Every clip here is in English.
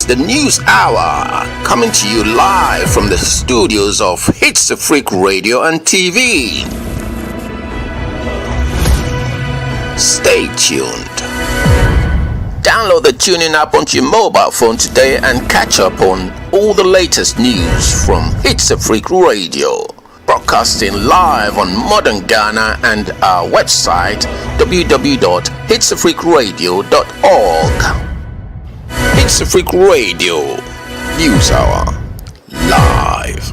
the News Hour, coming to you live from the studios of Hitzafrik Radio and TV. Stay tuned. Download the tuning app onto your mobile phone today and catch up on all the latest news from Hitzafrik Radio. Broadcasting live on modern Ghana and our website www.hitzafrikradio.org. Hitzafrik Radio News Hour live.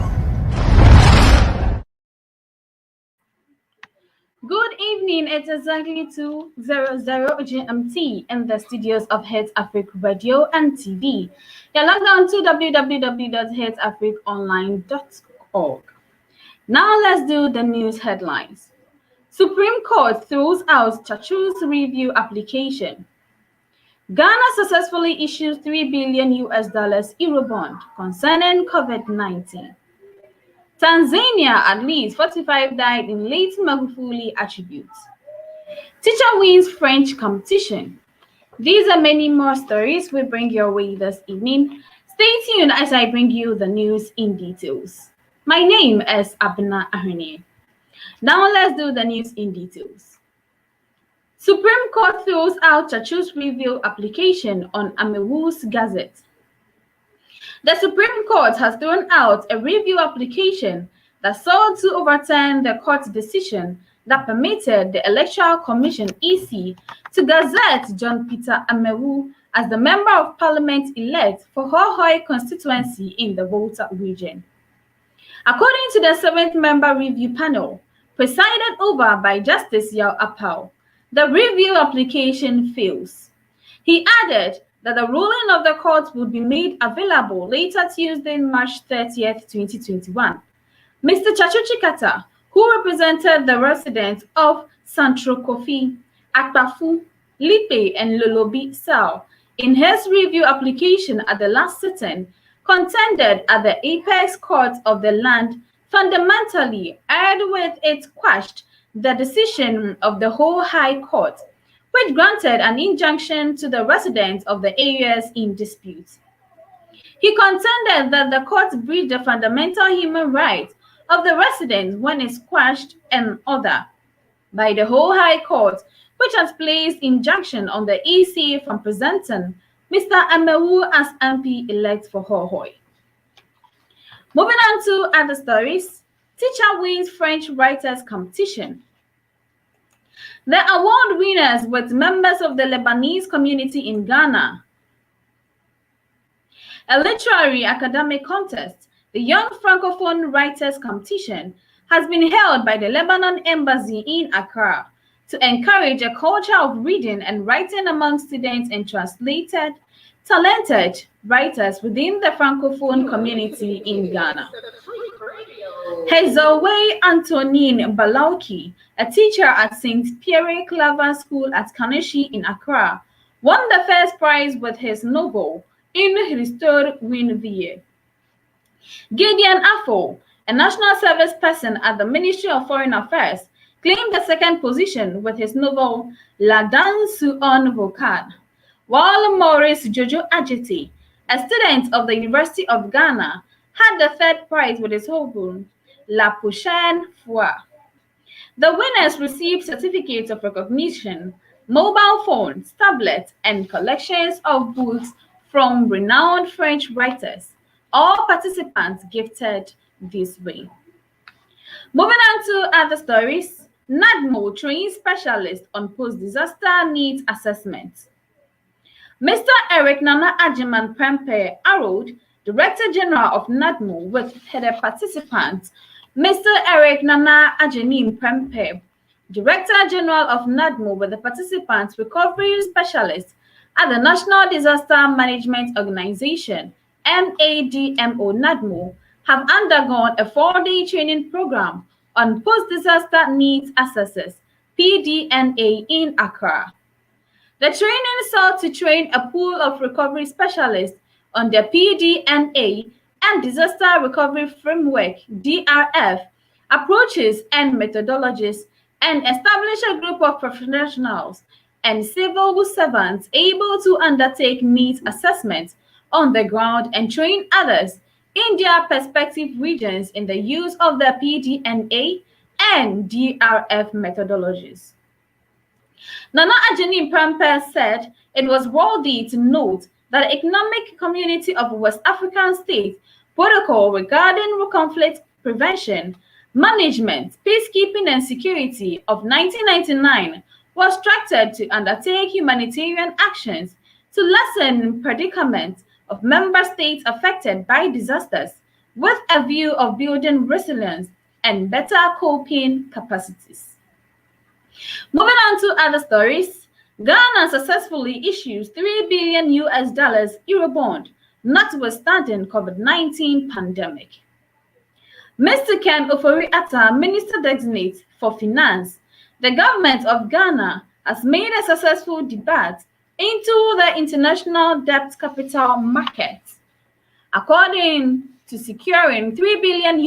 Good evening. It's exactly 2:00 GMT in the studios of Hitzafrik Radio and TV. You're logged on to www.hitzafrikonline.org. Now let's do the news headlines. Supreme Court throws out Chachu's review application. Ghana successfully issues $3 billion Eurobond concerning COVID-19. Tanzania, at least 45 died in late Magufuli attributes. Teacher wins French competition. These are many more stories we bring your way this evening. Stay tuned as I bring you the news in details. My name is Abena Ahwinie. Now let's do the news in details. Supreme Court throws out Chachu's review application on Amewu's Gazette. The Supreme Court has thrown out a review application that sought to overturn the court's decision that permitted the Electoral Commission (EC) to gazette John Peter Amewu as the Member of Parliament-elect for Hohoe constituency in the Volta region. According to the 7th-member review panel, presided over by Justice Yao Apau, the review application fails. He added that the ruling of the court would be made available later Tuesday, March 30th, 2021. Mr. Chachu Chikata, who represented the residents of Santro Kofi, Akpafu, Lipe, and Lolobi Sao, in his review application at the last sitting, contended at the apex court of the land fundamentally erred with it quashed the decision of the whole High Court, which granted an injunction to the residents of the areas in dispute. He contended that the court breached the fundamental human rights of the residents when it quashed an order by the whole High Court, which has placed injunction on the EC from presenting Mr. Amewu as MP-elect for Hohoe. Moving on to other stories, teacher wins French writers competition. The award winners were members of the Lebanese community in Ghana. A literary academic contest, the Young Francophone Writers Competition, has been held by the Lebanon Embassy in Accra to encourage a culture of reading and writing among students and talented writers within the Francophone community in Ghana. Hezowe Antonine Balauki, a teacher at St. Pierre Claver School at Kaneshi in Accra, won the first prize with his novel, In Restore Winvie. Gideon Afo, a national service person at the Ministry of Foreign Affairs, claimed the second position with his novel, La Danse on Vocal, while Maurice Jojo Ajeti, a student of the University of Ghana, had the third prize with his novel, La Prochaine Fois. The winners received certificates of recognition, mobile phones, tablets, and collections of books from renowned French writers, all participants gifted this way. Moving on to other stories, NADMO trains specialists on post-disaster needs assessment. Mr. Eric Nana Ajiman Prempe Arrold, Director General of NADMO, with the participants, Mr. Eric Nana Ajenim Prempe, Director General of NADMO, with the participants, recovery specialists at the National Disaster Management Organization, NADMO NADMO, have undergone a 4-day training program on post-disaster needs assessors, PDNA, in Accra. The training sought to train a pool of recovery specialists on the PDNA and Disaster Recovery Framework, DRF, approaches and methodologies, and establish a group of professionals and civil servants able to undertake needs assessments on the ground and train others in their respective regions in the use of the PDNA and DRF methodologies. Nana Ajani Pramper said it was worthy to note that the Economic Community of West African States protocol regarding conflict prevention, management, peacekeeping and security of 1999 was structured to undertake humanitarian actions to lessen predicament of member states affected by disasters with a view of building resilience and better coping capacities. Moving on to other stories, Ghana successfully issues $3 billion Eurobond, notwithstanding COVID-19 pandemic. Mr. Ken Ofori-Atta, Minister Designate for Finance, the government of Ghana has made a successful debut into the international debt capital market, according to securing $3 billion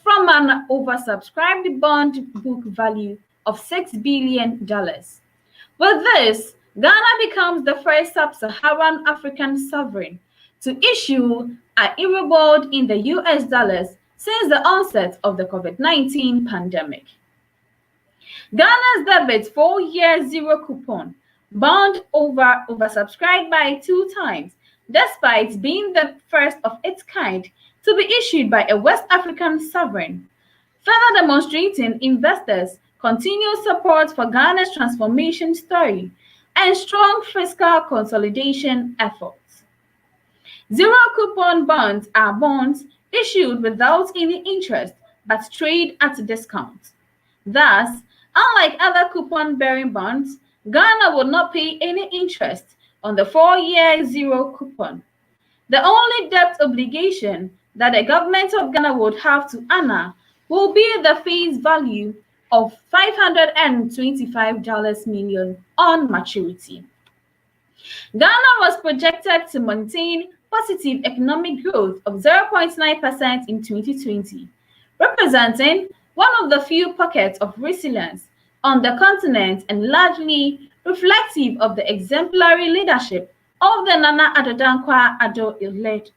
from an oversubscribed bond book value of $6 billion. With this, Ghana becomes the first sub-Saharan African sovereign to issue an Eurobond in the US dollars since the onset of the COVID-19 pandemic. Ghana's debit 4-year zero coupon bond oversubscribed by 2 times, despite being the first of its kind to be issued by a West African sovereign, further demonstrating investors' continued support for Ghana's transformation story and strong fiscal consolidation efforts. Zero coupon bonds are bonds issued without any interest but trade at a discount. Thus, unlike other coupon-bearing bonds, Ghana will not pay any interest on the 4-year zero coupon. The only debt obligation that the government of Ghana would have to honor will be the face value of $525 million on maturity. Ghana was projected to maintain positive economic growth of 0.9% in 2020, representing one of the few pockets of resilience on the continent and largely reflective of the exemplary leadership of the Nana Addo Dankwa Addo-led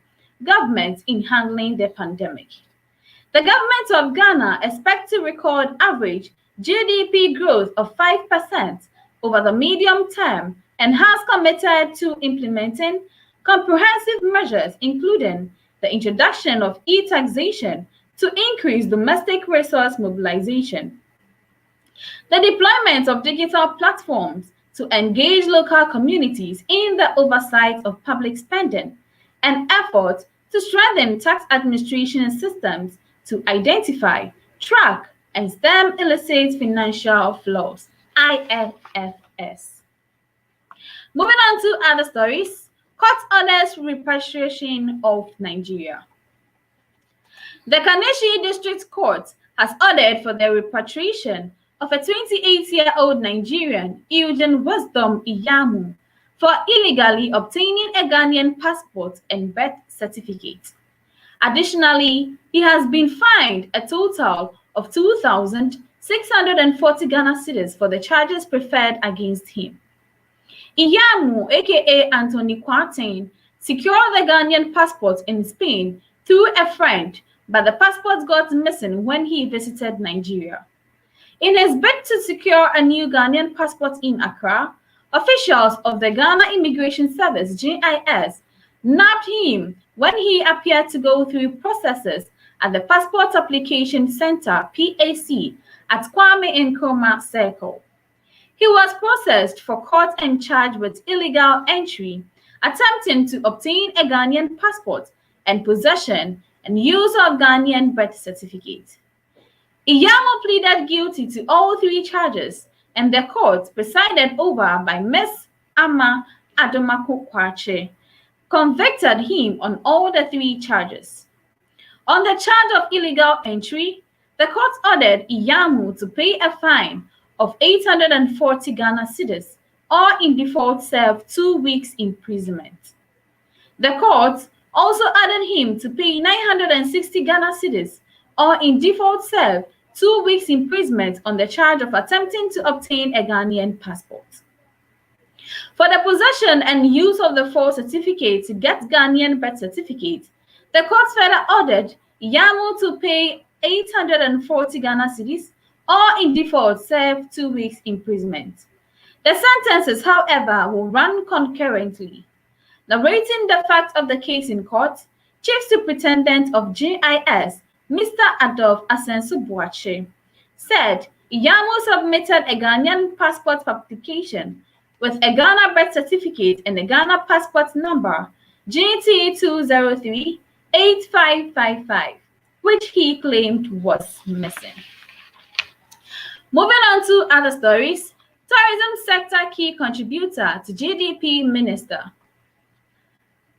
government in handling the pandemic. The government of Ghana expects to record average GDP growth of 5% over the medium term and has committed to implementing comprehensive measures, including the introduction of e-taxation to increase domestic resource mobilization, the deployment of digital platforms to engage local communities in the oversight of public spending, and efforts to strengthen tax administration systems to identify, track, and stem illicit financial flows, IFFS. Moving on to other stories, court orders repatriation of Nigeria. The Kaneshie District Court has ordered for the repatriation of a 28-year-old Nigerian, Eugene Wisdom Iyamu, for illegally obtaining a Ghanaian passport and birth certificate. Additionally, he has been fined a total of 2,640 Ghana cedis for the charges preferred against him. Iyamu, aka Anthony Kwarteng, secured the Ghanaian passport in Spain through a friend, but the passport got missing when he visited Nigeria. In his bid to secure a new Ghanaian passport in Accra, officials of the Ghana Immigration Service (GIS) nabbed him when he appeared to go through processes at the Passport Application Center (PAC) at Kwame Nkrumah Circle. He was processed for court and charged with illegal entry, attempting to obtain a Ghanaian passport, and possession and use of Ghanaian birth certificate. Iyamu pleaded guilty to all 3 charges, and the court, presided over by Ms. Ama Adomako Kwache, convicted him on all the 3 charges. On the charge of illegal entry, the court ordered Iyamu to pay a fine of 840 Ghana cedis, or in default serve 2 weeks imprisonment. The court also ordered him to pay 960 Ghana cedis, or in default serve 2 weeks imprisonment on the charge of attempting to obtain a Ghanaian passport. For the possession and use of the false certificate to get Ghanaian birth certificate, the court further ordered Yamu to pay 840 Ghana cedis or in default serve 2 weeks imprisonment. The sentences, however, will run concurrently. Narrating the facts of the case in court, Chief Superintendent of GIS, Mr. Adolf Asensu-Boache, said Iyamu submitted a Ghanaian passport application with a Ghana birth certificate and a Ghana passport number GT2038555, which he claimed was missing. Moving on to other stories, tourism sector key contributor to GDP minister.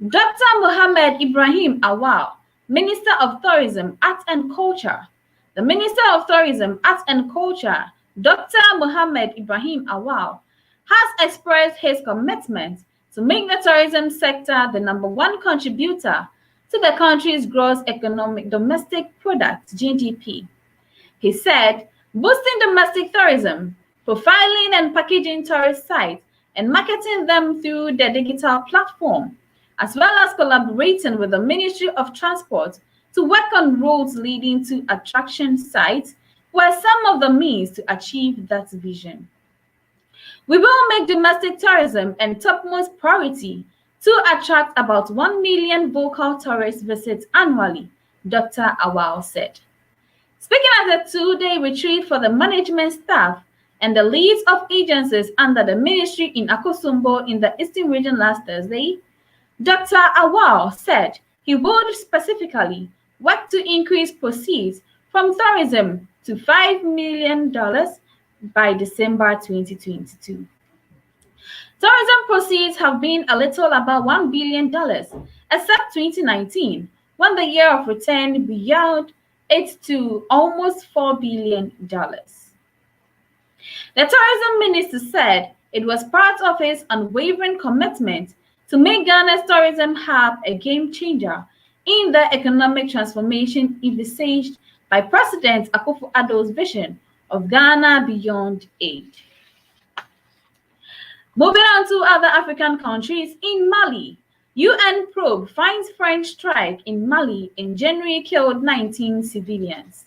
Dr. Mohammed Ibrahim Awal, Minister of Tourism, Arts and Culture. The Minister of Tourism, Arts and Culture, Dr. Mohammed Ibrahim Awal, has expressed his commitment to make the tourism sector the #1 contributor to the country's gross economic domestic product, GDP. He said, boosting domestic tourism, profiling and packaging tourist sites, and marketing them through the digital platform, as well as collaborating with the Ministry of Transport to work on roads leading to attraction sites, were some of the means to achieve that vision. We will make domestic tourism a topmost priority to attract about 1 million vocal tourist visits annually, Dr. Awal said. Speaking at a 2-day retreat for the management staff and the leads of agencies under the ministry in Akosombo in the Eastern region last Thursday, Dr. Awal said he would specifically work to increase proceeds from tourism to $5 million by December 2022. Tourism proceeds have been a little about $1 billion, except 2019, when the year of return beyond it to almost $4 billion. The tourism minister said it was part of his unwavering commitment to make Ghana's tourism hub a game changer in the economic transformation envisaged by President Akufo-Addo's vision of Ghana beyond aid. Moving on to other African countries, in Mali, UN probe finds French strike in Mali in January killed 19 civilians.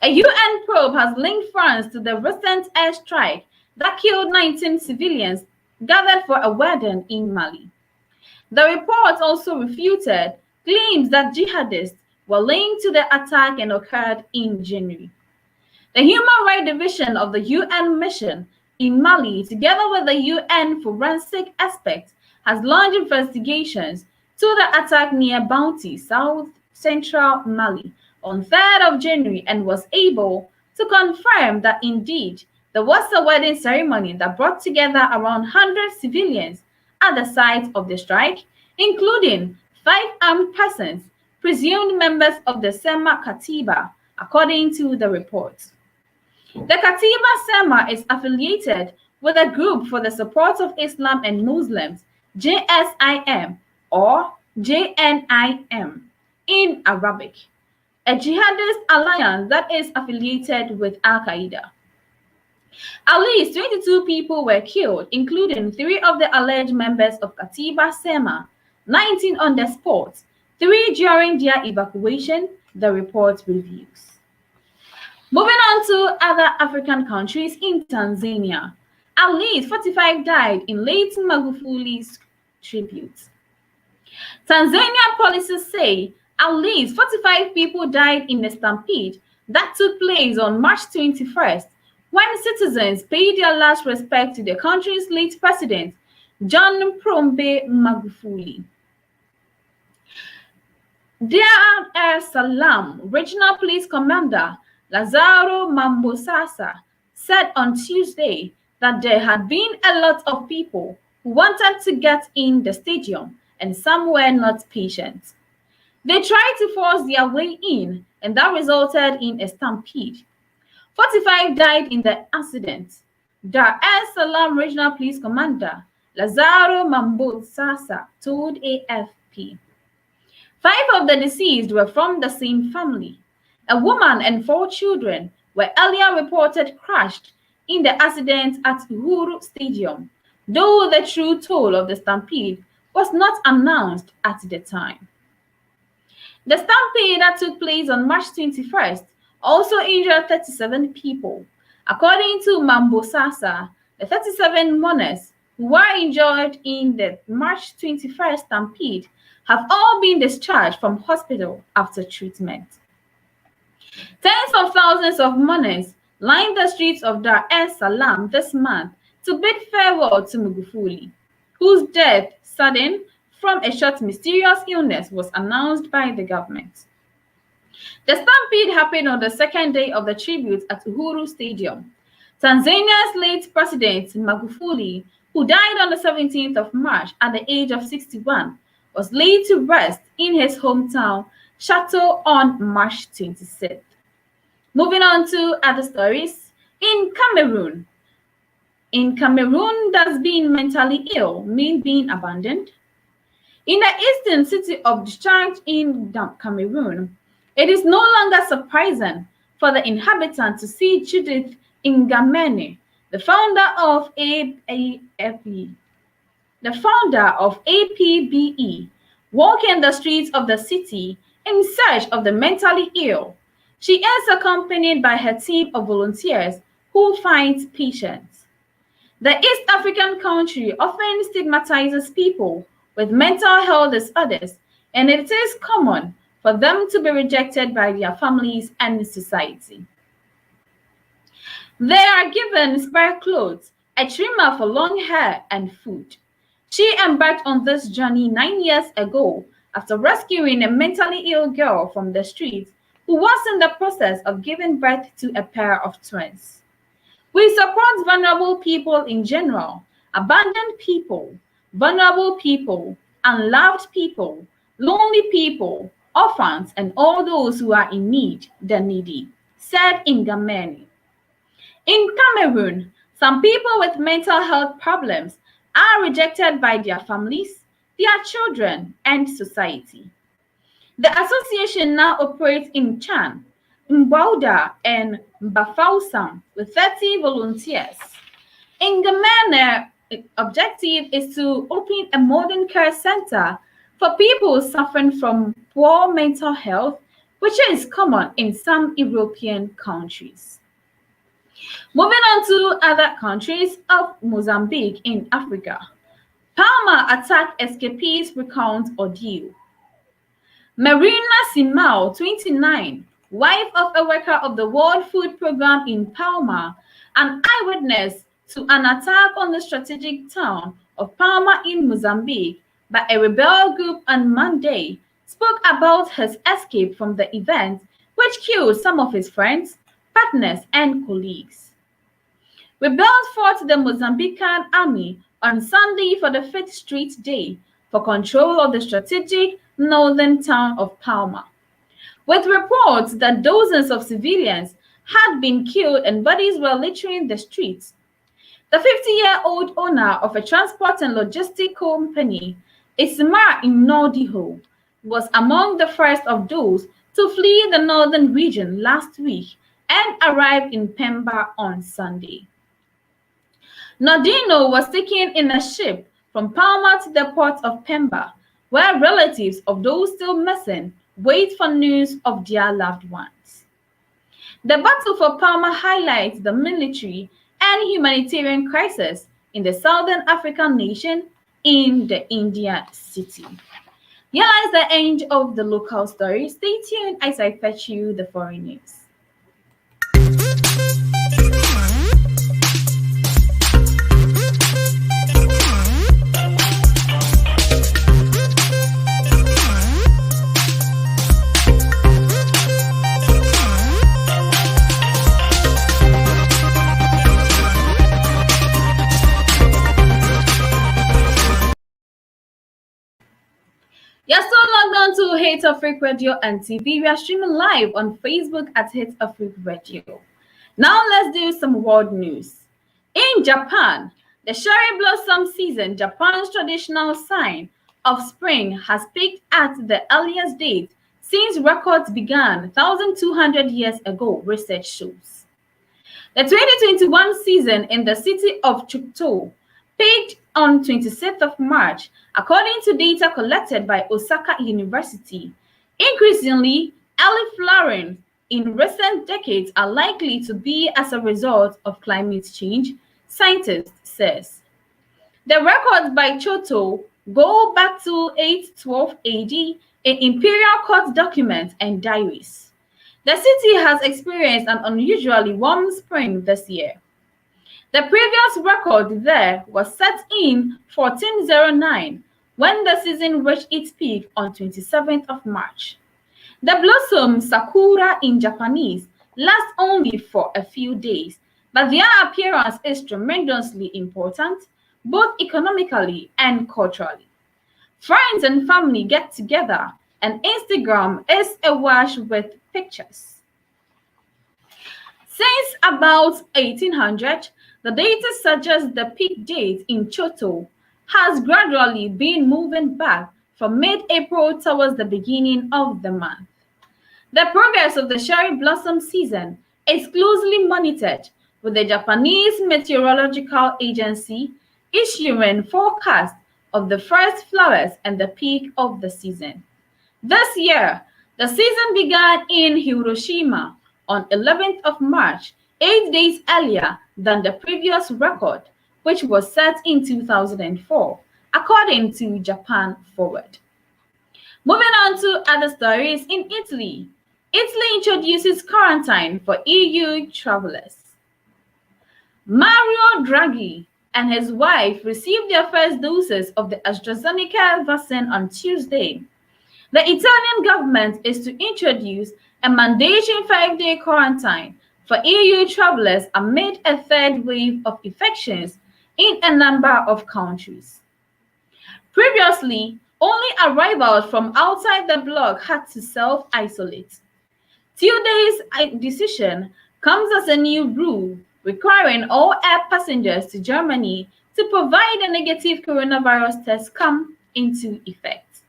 A UN probe has linked France to the recent airstrike that killed 19 civilians gathered for a wedding in Mali. The report also refuted claims that jihadists were linked to the attack and occurred in January. The Human Rights Division of the UN mission in Mali, together with the UN forensic aspect, has launched investigations to the attack near Bounty, south-central Mali, on 3rd of January and was able to confirm that indeed there was a wedding ceremony that brought together around 100 civilians at the site of the strike, including 5 armed persons, presumed members of the Sema Katiba, according to the report. The Katiba Sema is affiliated with a group for the support of Islam and Muslims, JSIM or JNIM in Arabic, a jihadist alliance that is affiliated with Al-Qaeda. At least 22 people were killed, including 3 of the alleged members of Katiba Sema, 19 on the spot, 3 during their evacuation, the report reviews. Moving on to other African countries, in Tanzania, at least 45 died in late Magufuli's tribute. Tanzania police say at least 45 people died in a stampede that took place on March 21st when citizens paid their last respect to the country's late president, John Pombe Magufuli. Dar es Salaam Regional Police Commander Lazaro Mambosasa said on Tuesday that there had been a lot of people who wanted to get in the stadium and some were not patient. They tried to force their way in, and that resulted in a stampede. 45 died in the accident. Dar es Salaam Regional Police Commander Lazaro Mambosasa told AFP. 5 of the deceased were from the same family. A woman and 4 children were earlier reported crashed in the accident at Uhuru Stadium, though the true toll of the stampede was not announced at the time. The stampede that took place on March 21st also injured 37 people. According to Mambosasa, the 37 mourners who were injured in the March 21st stampede have all been discharged from hospital after treatment. Tens of thousands of mourners lined the streets of Dar es Salaam this month to bid farewell to Magufuli, whose death, sudden from a short mysterious illness, was announced by the government. The stampede happened on the second day of the tribute at Uhuru Stadium. Tanzania's late president Magufuli, who died on the 17th of March at the age of 61, was laid to rest in his hometown Chateau on March 26th. Moving on to other stories, in Cameroon. In Cameroon, does being mentally ill mean being abandoned? In the eastern city of Discharge in Cameroon, it is no longer surprising for the inhabitants to see Judith Ngamene, the founder of APBE, walking the streets of the city in search of the mentally ill. She is accompanied by her team of volunteers who find patients. The East African country often stigmatizes people with mental health disorders, and it is common for them to be rejected by their families and society. They are given spare clothes, a trimmer for long hair, and food. She embarked on this journey 9 years ago after rescuing a mentally ill girl from the streets who was in the process of giving birth to a pair of twins. We support vulnerable people in general, abandoned people, vulnerable people, unloved people, lonely people, orphans, and all those who are in need, the needy, said Ngamene. In Cameroon, some people with mental health problems are rejected by their families, their children, and society. The association now operates in Chan, Mbauda, and Bafausam with 30 volunteers. Ngamene's objective is to open a modern care center for people suffering from poor mental health, which is common in some European countries. Moving on to other countries of Mozambique in Africa. Palmer attack escapees recount ordeal. Marina Simao, 29, wife of a worker of the World Food Programme in Palma, an eyewitness to an attack on the strategic town of Palma in Mozambique by a rebel group on Monday, spoke about his escape from the event, which killed some of his friends, partners, and colleagues. Rebels fought the Mozambican army on Sunday for the fifth straight day for control of the strategic northern town of Palma, with reports that dozens of civilians had been killed and bodies were littering the streets. The 50-year-old owner of a transport and logistic company, Ismar Inodiho, was among the first of those to flee the northern region last week and arrived in Pemba on Sunday. Nordino was taken in a ship from Palma to the port of Pemba, where relatives of those still missing wait for news of their loved ones. The battle for Palma highlights the military and humanitarian crisis in the southern African nation in the Indian city. Here lies the end of the local story. Stay tuned as I fetch you the foreign news. You're still logged on to Hitzafrik Radio and TV. We are streaming live on Facebook at Hitzafrik Radio. Now let's do some world news. In Japan, the cherry blossom season, Japan's traditional sign of spring, has peaked at the earliest date since records began 1,200 years ago, research shows. The 2021 season in the city of Chukto peaked on 26th of March, according to data collected by Osaka University. Increasingly, early flowering in recent decades are likely to be as a result of climate change, scientists says. The records by Choto go back to 812 AD in imperial court documents and diaries. The city has experienced an unusually warm spring this year. The previous record there was set in 1409 when the season reached its peak on 27th of March. The blossom sakura in Japanese lasts only for a few days, but their appearance is tremendously important, both economically and culturally. Friends and family get together, and Instagram is awash with pictures. Since about 1800, the data suggests the peak date in Choto has gradually been moving back from mid-April towards the beginning of the month. The progress of the cherry blossom season is closely monitored, with the Japanese Meteorological Agency issuing forecasts of the first flowers and the peak of the season. This year, the season began in Hiroshima on 11th of March, 8 days earlier than the previous record, which was set in 2004, according to Japan Forward. Moving on to other stories in Italy. Italy introduces quarantine for EU travelers. Mario Draghi and his wife received their first doses of the AstraZeneca vaccine on Tuesday. The Italian government is to introduce a mandatory 5-day quarantine for EU travelers amid a third wave of infections in a number of countries. Previously, only arrivals from outside the bloc had to self-isolate. Today's decision comes as a new rule requiring all air passengers to Germany to provide a negative coronavirus test come into effect.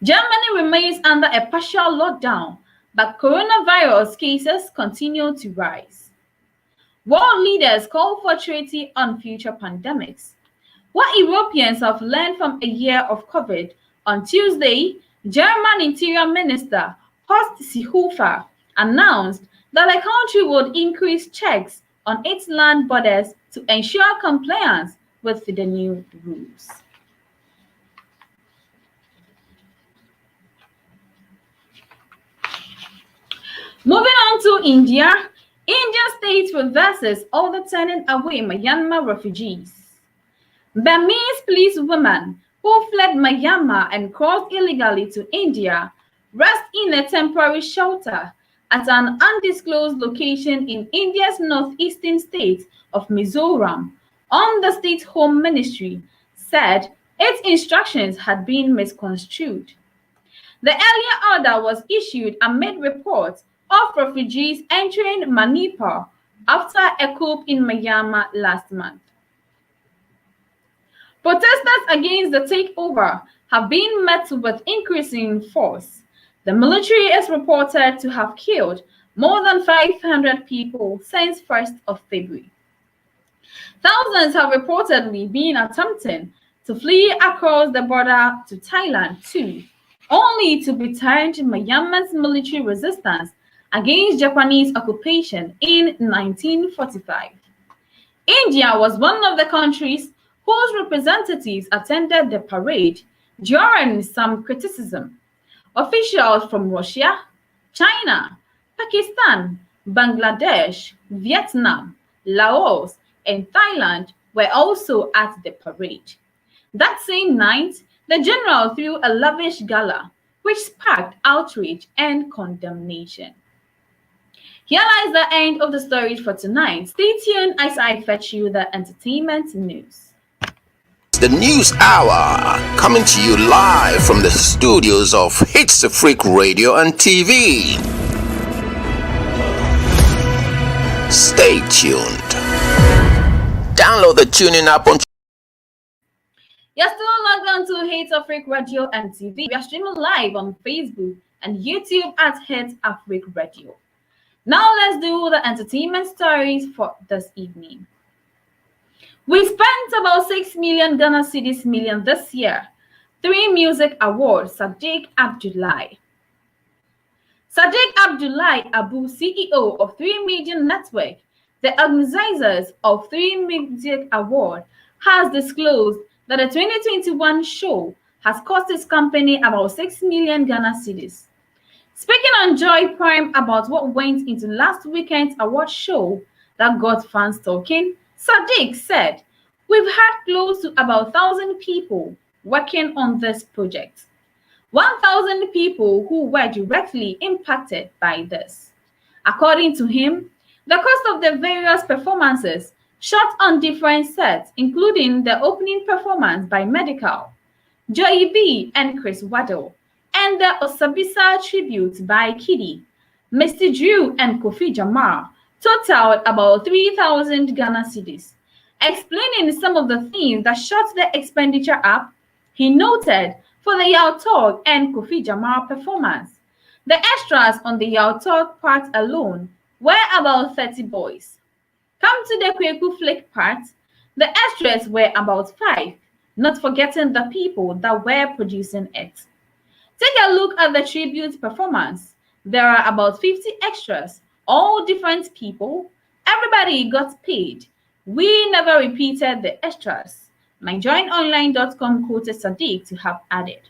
Germany remains under a partial lockdown, but coronavirus cases continue to rise. World leaders call for treaty on future pandemics. What Europeans have learned from a year of COVID, on Tuesday, German Interior Minister Horst Seehofer announced that the country would increase checks on its land borders to ensure compliance with the new rules. Moving on to India, Indian state reverses order turning away Myanmar refugees. Burmese police women who fled Myanmar and crossed illegally to India rest in a temporary shelter at an undisclosed location in India's northeastern state of Mizoram, on the state home ministry said its instructions had been misconstrued. The earlier order was issued amid reports of refugees entering Manipur after a coup in Myanmar last month. Protesters against the takeover have been met with increasing force. The military is reported to have killed more than 500 people since 1st of February. Thousands have reportedly been attempting to flee across the border to Thailand too, only to be turned to Myanmar's military resistance against Japanese occupation in 1945. India was one of the countries whose representatives attended the parade, during some criticism. Officials from Russia, China, Pakistan, Bangladesh, Vietnam, Laos, and Thailand were also at the parade. That same night, the general threw a lavish gala, which sparked outrage and condemnation. Here lies the end of the stories for tonight. Stay tuned as I fetch you the entertainment news. The News Hour, coming to you live from the studios of Hitzafrik Radio and TV. Stay tuned. Download the tuning app on. You're still logged on to Hitzafrik Radio and TV. We are streaming live on Facebook and YouTube at Hitzafrik Radio. Now let's do the entertainment stories for this evening. We spent about 6 million Ghana cedis million this year. 3 music awards, Sadiq Abdullahi. Sadiq Abdullahi Abu, CEO of 3 Media Network, the organizers of 3 Music Award, has disclosed that the 2021 show has cost his company about 6 million Ghana cedis. Speaking on Joy Prime about what went into last weekend's award show that got fans talking, Sadiq said, "We've had close to about 1,000 people working on this project. 1,000 people who were directly impacted by this." According to him, the cost of the various performances shot on different sets, including the opening performance by Medical, Joey B and Chris Waddle, and the Osabisa tribute by Kiddy, Mr. Drew and Kofi Jamar, totaled about 3,000 Ghana cedis. Explaining some of the things that shot the expenditure up, he noted for the Yao Talk and Kofi Jamar performance, the extras on the Yao Talk part alone were about 30 boys. Come to the Kweku Flick part, the extras were about 5, not forgetting the people that were producing it. Take a look at the tribute performance. There are about 50 extras, all different people. Everybody got paid. We never repeated the extras. MyJoinOnline.com quoted Sadiq to have added.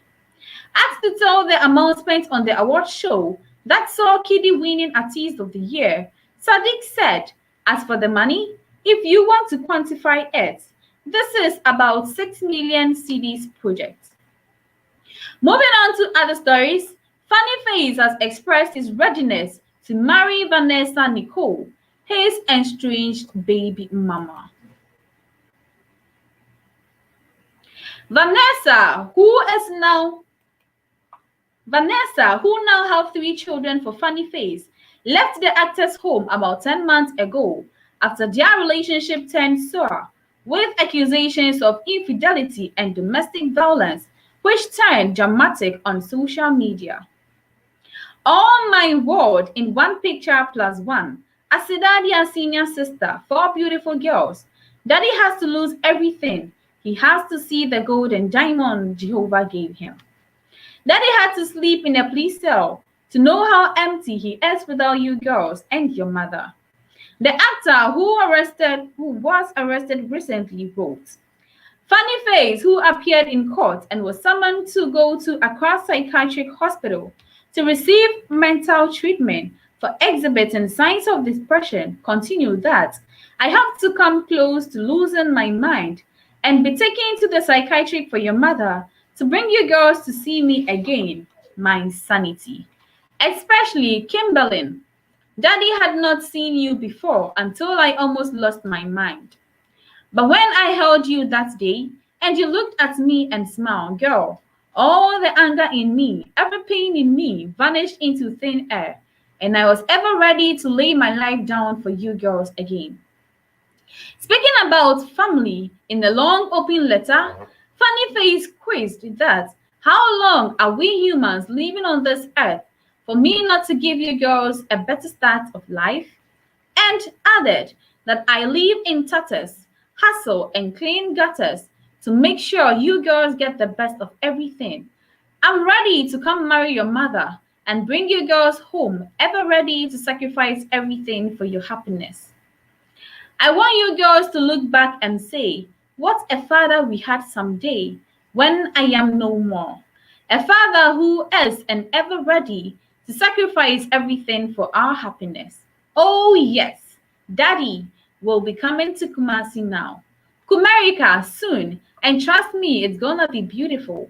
Asked to tell the amount spent on the award show that saw Kiddy winning Artist of the Year, Sadiq said, "As for the money, if you want to quantify it, this is about 6 million cedis project." Moving on to other stories, Funny Face has expressed his readiness to marry Vanessa Nicole, his estranged baby mama. Vanessa, who now have 3 children for Funny Face, left the actor's home about 10 months ago after their relationship turned sour, with accusations of infidelity and domestic violence, which turned dramatic on social media. All my world in one picture plus one. Asidadia's senior sister, 4 beautiful girls. Daddy has to lose everything. He has to see the gold and diamond Jehovah gave him. Daddy had to sleep in a police cell to know how empty he is without you girls and your mother. The actor who was arrested recently wrote, Funny Face, who appeared in court and was summoned to go to Accra Psychiatric Hospital to receive mental treatment for exhibiting signs of depression, continued that, "I have to come close to losing my mind and be taken to the psychiatric for your mother to bring you girls to see me again, my sanity. Especially Kimberlyn. Daddy had not seen you before until I almost lost my mind. But when I held you that day, and you looked at me and smiled, girl, all the anger in me, every pain in me vanished into thin air, and I was ever ready to lay my life down for you girls again." Speaking about family, in the long open letter, Funny Face quizzed that, "How long are we humans living on this earth for me not to give you girls a better start of life?" And added that, "I live in tatters, hustle and clean gutters to make sure you girls get the best of everything. I'm ready to come marry your mother and bring you girls home, ever ready to sacrifice everything for your happiness. I want you girls to look back and say, what a father we had someday when I am no more. A father who is and ever ready to sacrifice everything for our happiness. Oh yes, Daddy will be coming to Kumasi now. Kumerica soon, and trust me, it's gonna be beautiful.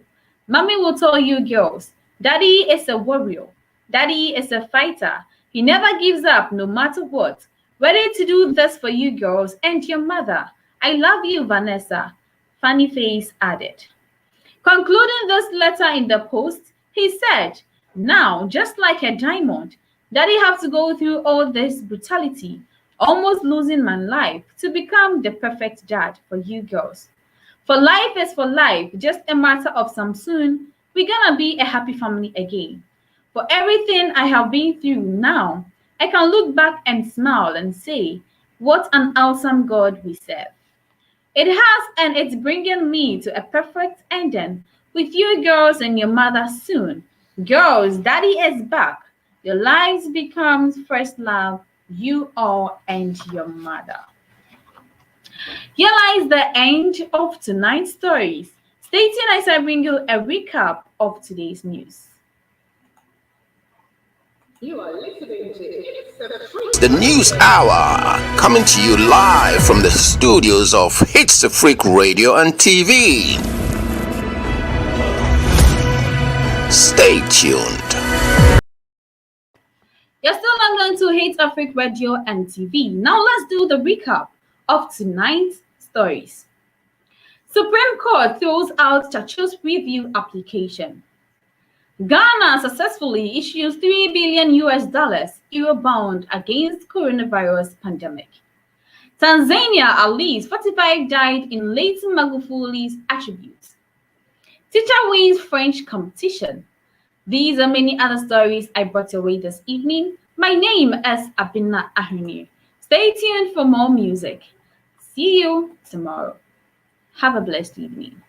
Mommy will tell you girls, Daddy is a warrior. Daddy is a fighter. He never gives up no matter what. Ready to do this for you girls and your mother. I love you, Vanessa," Funny Face added. Concluding this letter in the post, he said, "Now, just like a diamond, Daddy have to go through all this brutality, almost losing my life to become the perfect dad for you girls. For life is for life, just a matter of some soon, we're gonna be a happy family again. For everything I have been through now, I can look back and smile and say, what an awesome God we serve." It has, and it's bringing me to a perfect ending with you girls and your mother soon. Girls, daddy is back. Your lives becomes first love, you all and your mother. Here lies the end of tonight's stories. Stay tuned as I bring you a recap of today's news. You are listening to The News Hour, coming to you live from the studios of Hitzafrik Radio and TV. Stay tuned. You're still logged on to Hitzafrik Radio and TV. Now let's do the recap of tonight's stories. Supreme Court throws out Chachu's review application. Ghana successfully issues $3 billion Eurobond against coronavirus pandemic. Tanzania, at least 45 died in late Magufuli's attributes. Teacher wins French competition. These and many other stories I brought your way this evening. My name is Abena Ahwinie. Stay tuned for more music. See you tomorrow. Have a blessed evening.